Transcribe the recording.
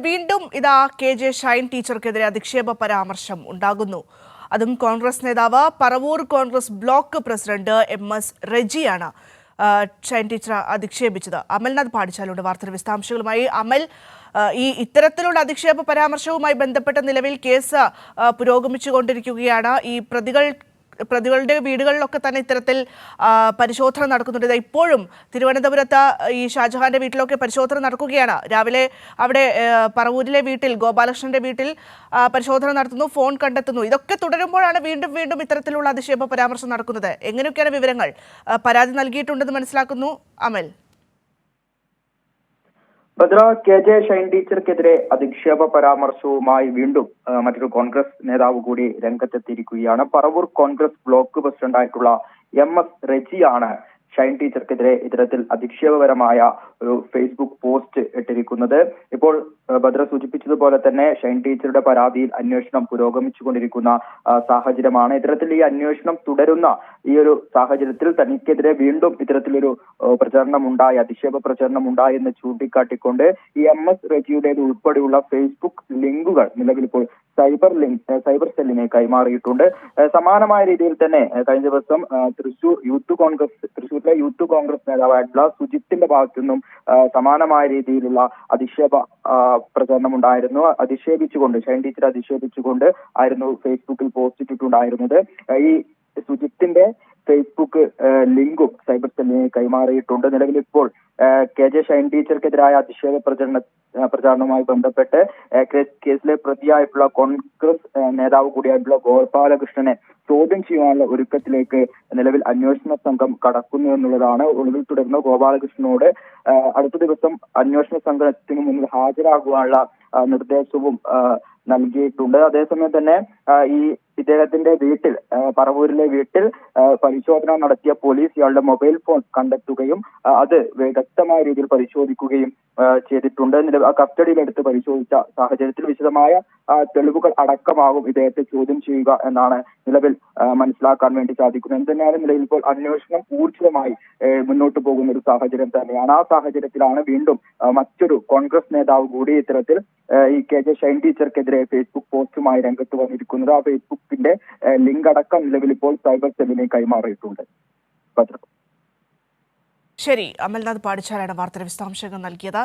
വീണ്ടും ഇതാ കെ.ജെ. ഷൈൻ ടീച്ചർക്കെതിരെ അധിക്ഷേപ പരാമർശം ഉണ്ടാകുന്നു. അതും കോൺഗ്രസ് നേതാവ്, പറവൂർ കോൺഗ്രസ് ബ്ലോക്ക് പ്രസിഡന്റ് എം.എസ്. റെജിയാണ് ഷൈൻ ടീച്ചർ അധിക്ഷേപിച്ചത്. അമൽനാഥ് പാടിച്ചാലുണ്ട് വാർത്തയുടെ വിശദാംശങ്ങളുമായി. അമൽ, ഇത്തരത്തിലുള്ള അധിക്ഷേപ പരാമർശവുമായി ബന്ധപ്പെട്ട നിലവിൽ കേസ് പുരോഗമിച്ചുകൊണ്ടിരിക്കുകയാണ്. ഈ പ്രതികളുടെ വീടുകളിലൊക്കെ തന്നെ ഇത്തരത്തിൽ പരിശോധന നടക്കുന്നുണ്ട്. ഇപ്പോഴും തിരുവനന്തപുരത്ത് ഈ ഷാജഹാന്റെ വീട്ടിലൊക്കെ പരിശോധന നടക്കുകയാണ്. രാവിലെ അവിടെ പറവൂരിലെ വീട്ടിൽ, ഗോപാലകൃഷ്ണന്റെ വീട്ടിൽ പരിശോധന നടത്തുന്നു, ഫോൺ കണ്ടെത്തുന്നു. ഇതൊക്കെ തുടരുമ്പോഴാണ് വീണ്ടും ഇത്തരത്തിലുള്ള അധിക്ഷേപ പരാമർശം നടക്കുന്നത്. എങ്ങനെയൊക്കെയാണ് വിവരങ്ങൾ? പരാതി നൽകിയിട്ടുണ്ടെന്ന് മനസ്സിലാക്കുന്നു അമൽ. ഭദ്ര, കെ.ജെ. ഷൈൻ ടീച്ചർക്കെതിരെ അധിക്ഷേപ പരാമർശവുമായി വീണ്ടും മറ്റൊരു കോൺഗ്രസ് നേതാവ് കൂടി രംഗത്തെത്തിയിരിക്കുകയാണ്. പറവൂർ കോൺഗ്രസ് ബ്ലോക്ക് പ്രസിഡന്റായിട്ടുള്ള എം.എസ്. റെജിയാണ് ഷൈൻ ടീച്ചർക്കെതിരെ ഇത്തരത്തിൽ അധിക്ഷേപകരമായ ഒരു ഫേസ്ബുക്ക് പോസ്റ്റ് ഇട്ടിരിക്കുന്നത്. ഇപ്പോൾ ഭദ്ര സൂചിപ്പിച്ചതുപോലെ തന്നെ ഷൈൻ ടീച്ചറുടെ പരാതിയിൽ അന്വേഷണം പുരോഗമിച്ചുകൊണ്ടിരിക്കുന്ന സാഹചര്യമാണ്. ഇത്തരത്തിൽ ഈ അന്വേഷണം തുടരുന്ന ഈ ഒരു സാഹചര്യത്തിൽ തനിക്കെതിരെ വീണ്ടും ഇത്തരത്തിലൊരു അധിക്ഷേപ പ്രചരണം ഉണ്ടായി എന്ന് ചൂണ്ടിക്കാട്ടിക്കൊണ്ട് ഈ എം.എസ്. റെജിയുടേത് ഉൾപ്പെടെയുള്ള ഫേസ്ബുക്ക് ലിങ്കുകൾ നിലവിലിപ്പോൾ സൈബർ സെല്ലിനെ കൈമാറിയിട്ടുണ്ട്. സമാനമായ രീതിയിൽ തന്നെ കഴിഞ്ഞ ദിവസം തൃശൂരിലെ യൂത്ത് കോൺഗ്രസ് നേതാവായിട്ടുള്ള സുജിത്തിന്റെ ഭാഗത്തു നിന്നും സമാനമായ രീതിയിലുള്ള അധിക്ഷേപ പ്രചരണം ഉണ്ടായിരുന്നു. ഷൈൻ ടീച്ചറെ അധിക്ഷേപിച്ചുകൊണ്ട് ആയിരുന്നു ഫേസ്ബുക്കിൽ പോസ്റ്റ് ഇട്ടിട്ടുണ്ടായിരുന്നത്. ഈ സുജിത്തിന്റെ ഫേസ്ബുക്ക് ലിങ്കും സൈബർ സെല്ലിനെ കൈമാറിയിട്ടുണ്ട്. നിലവിൽ ഇപ്പോൾ കെ.ജെ. ഷൈൻ ടീച്ചർക്കെതിരായ അധിക്ഷേപ പ്രചാരണവുമായി ബന്ധപ്പെട്ട് കേസിലെ പ്രതിയായിട്ടുള്ള കോൺഗ്രസ് നേതാവ് കൂടിയായിട്ടുള്ള ഗോപാലകൃഷ്ണനെ ചോദ്യം ചെയ്യാനുള്ള ഒരുക്കത്തിലേക്ക് നിലവിൽ അന്വേഷണ സംഘം കടക്കുന്നു എന്നുള്ളതാണ്. ഒളിവിൽ തുടരുന്ന ഗോപാലകൃഷ്ണനോട് അടുത്ത ദിവസം അന്വേഷണ സംഘത്തിന് മുന്നിൽ ഹാജരാകുവാനുള്ള നിർദ്ദേശവും നൽകിയിട്ടുണ്ട്. അതേസമയം തന്നെ ഇദ്ദേഹത്തിന്റെ വീട്ടിൽ, പറവൂരിലെ വീട്ടിൽ പരിശോധന നടത്തിയ പോലീസ് ഇയാളുടെ മൊബൈൽ ഫോൺ കണ്ടെത്തുകയും അത് വ്യക്തമായ രീതിയിൽ പരിശോധിക്കുകയും ചെയ്തിട്ടുണ്ട്. കസ്റ്റഡിയിലെടുത്ത് പരിശോധിച്ച സാഹചര്യത്തിൽ വിശദമായ തെളിവുകൾ അടക്കമാകും ഇദ്ദേഹത്തെ ചോദ്യം ചെയ്യുക എന്നാണ് നിലവിൽ മനസ്സിലാക്കാൻ വേണ്ടി സാധിക്കുന്നത്. എന്തെന്നാലും നിലവിൽ ഇപ്പോൾ അന്വേഷണം ഊർജിതമായി മുന്നോട്ട് പോകുന്ന ഒരു സാഹചര്യം തന്നെയാണ്. ആ സാഹചര്യത്തിലാണ് വീണ്ടും മറ്റൊരു കോൺഗ്രസ് നേതാവ് കൂടി ഇത്തരത്തിൽ ഈ കെ.ജെ. ഷൈൻ ടീച്ചർക്കെതിരെ ഫേസ്ബുക്ക് പോസ്റ്റുമായി രംഗത്ത് വന്നിരിക്കുന്നത്. ആ ഫേസ്ബുക്കിന്റെ ലിങ്ക് അടക്കം നിലവിൽ ഇപ്പോൾ സൈബർ സെല്ലിനെ കൈമാറിയിട്ടുണ്ട്. ശരി, അമൽനാഥ് പാടിച്ചാലാണ് വാർത്തയുടെ വിശദാംശങ്ങൾ നൽകിയത്.